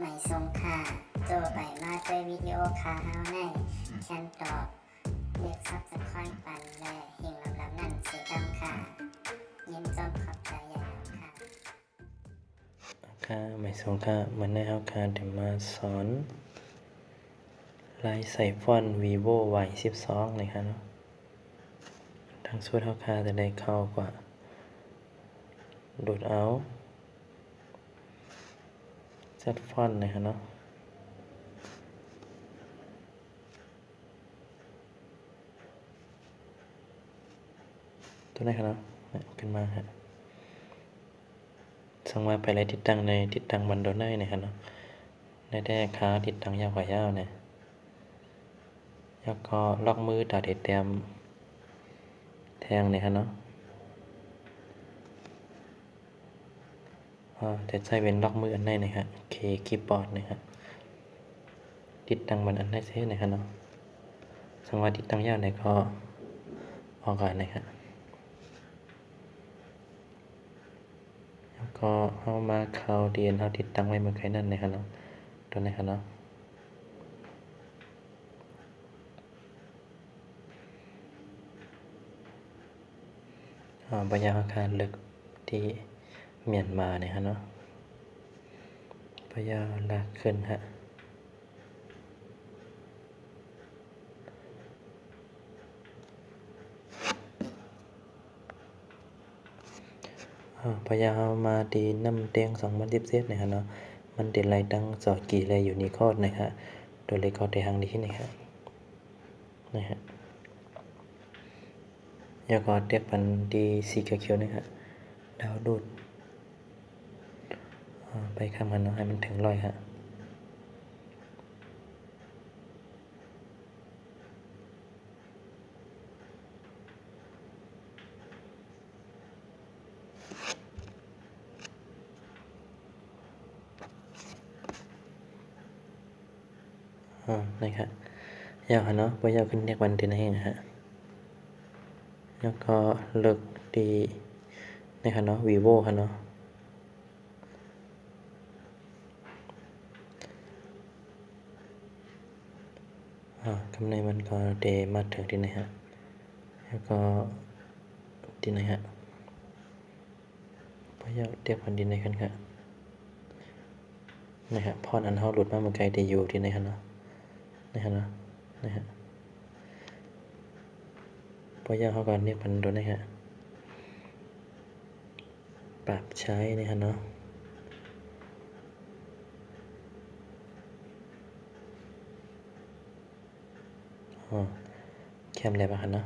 ไม่ทรงค่าโจไปมาด้วยวิดีโอคาเฮาในแคนตอบเรียกซับสไครต์ปันและหิ่งลำนั่นเสียดำค่ะยินจมขอบใจใหญ่ค่ะค่ะไม่ทรงค่ะเหมือนในเฮาค่ะเดี๋ยวมาสอนลายใส่ฟอนต์ vivo y12 เลยค่ะเนาะทางสูตรเฮาค่ะจะได้เข้ากว่าโดดเอาจัดฟอนต์เลยค่ะเนาะตัวไหนค่ะเนาะขึ้นมาฮะส่งมาไปเลยติดตั้งในติดตั้งบันโดได้เนี่ยค่ะเนาะได้แต่ขาติดตั้งยาวกว่ายาวเนี่ยแล้วก็ล็อกมือตาเด็ดเต็มแทงเนี่ยค่ะเนาะจะใช้เป็นล็อกมืออันไหนนะครับเคคีย์บอร์ดนะครับติดตั้งบันอันไหนเส้นนะครับเนาะสังว่าติดตั้งยาวไหนก็ออกกันนะครับแล้วก็เอามาเข้าเดียนเอาติดตั้งไว้เมื่อกี้นั่นนะครับเนาะตัวนี้ครับเนาะปัญญาอาคารลึกที่เมียนมาเนี่ยฮะเนาะพยาลากขึ้นฮะพยาเอามาดีน้ำเตียง2017เนี่ยฮะเนาะมันติดลายตั้งจอกี่เลยอยู่ในโคดนะฮะตัวเลขเขาได้ทางนี้นะฮะนะฮะแล้วก็เตียกพันดีสีเขียวๆนะฮะดาวดูดไปข้ามมันเนาะให้มันถึง100ฮะนะครับยาวฮะเนาะพยาขึ้นเรียกวันที่ไหนนะฮะแล้วก็เลิกดีนะครับเนาะ vivo ค่ะเนาะกำไรมันก็เดมาถึงที่ไหนฮะแล้วก็ที่ไหนฮะพยาเทียบกันที่ไหนกันครับนะฮะพอดอันเท่าหลุดมาเมื่อไกลแต่อยู่ที่ไหนฮะเนาะนะฮะเนาะนะฮะพยาเขาก่อนเรียกพันโดนนะฮะปรับใช้นะฮะเนาะแคมอะไรบ้างคะเนาะ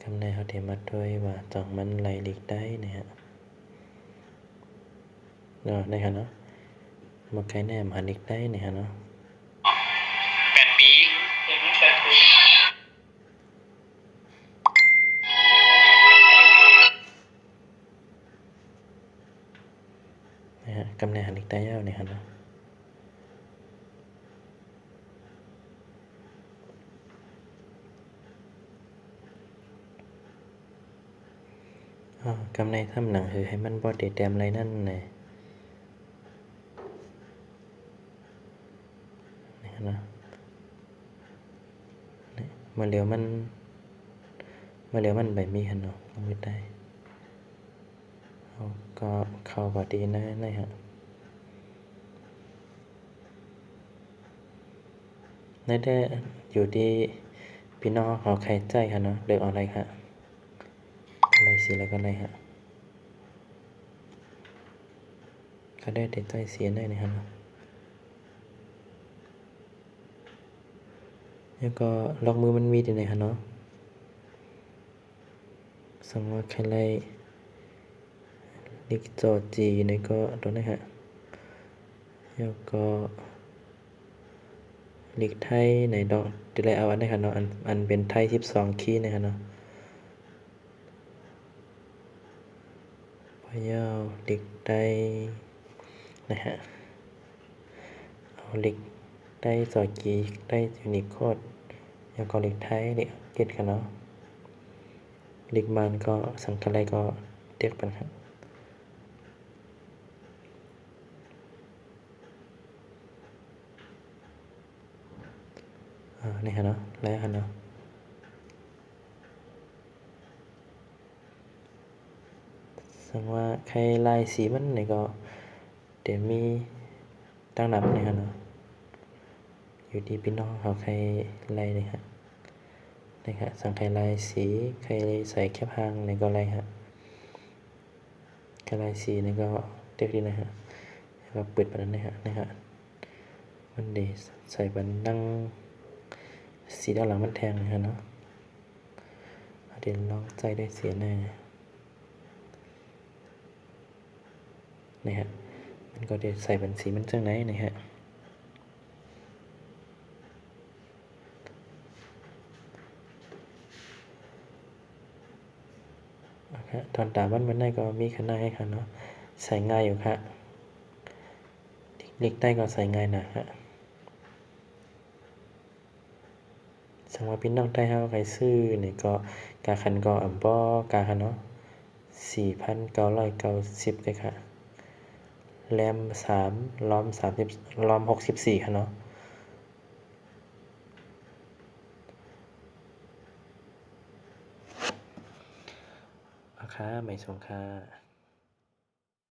กำไรเขาเทมาด้วยว่าต้องมันไหลหลีกได้นะฮะได้ฮะเนาะมาไกลแน่มาหลีกได้นะฮะเนาะ8 ปีนะฮะกำไรหันหลีกได้ยาวนะฮะเนาะกำไรทำหนังคือให้มันบอดเดแต้มอะไรนั่นนะนี่นะมาเร็วมันใบมีหันเนาะลงไปได้ก็เข้าพอดีนะฮะนั่นได้อยู่ที่พี่น้องเขาใครใจค่ะเนาะเลือกอะไรค่ะอะไรสีแล้วก็อะไรฮะก็ได้แต่ใจเสียได้นะฮะแล้วก็ล็อกมือมันมีที่ไหนฮะเนาะสมมติใครไล่ลิกจอจีนี่ก็ตัวนี้ฮะแล้วก็ลิกไทยในดอกที่ไรเอาอันนี้ฮะเนาะอันเป็นไทย12คีย์นะฮะเนาะพยาวลิกได้นะฮะเอาลิกได้จอจีได้ยูนิโคดแล้วก็ลิกไทยลิกเก็ตกันเนาะลิกมันก็สังกัดอะไรก็เรียกปัญหา นี่ฮะเนาะแล้วฮะเนาะสังว่าใครลายสีมันนี่ก็เดี๋ยวมีตั้งนำนี่ฮะเนาะอยู่ที่พี่น้องเขาใครลายนี่ฮะนี่ฮะสั่งใครลายสีใครใส่แคบหางนี่ก็ลายฮะใครลายสีนี่ก็เรียกดีนะฮะแล้วก็เปิดแบบนั้นนะฮะนี่ฮะมันดีใส่บันนั่งสีด้านหลังมันแทงนะฮะเนาะเดี๋ยวลองใจด้วยเสียหน้านี่ฮะมันก็จะใส่เป็นสีมันจังไหนนี่ฮะตอนตาบ้านมันได้ก็มีขนาดให้ค่ะเนาะใส่ง่ายอยู่ค่ะเล็กได้ก็ใส่ง่ายนะฮะสังว่าพี่น้องได้เฮาใครซื้อนี่ก็กาคันก็อ่ำบ่กาคันเนาะ4,990เลยค่ะแรม3ล้อม30ล้อม64ค่ะเนาะค่ะไม่สงค่ะ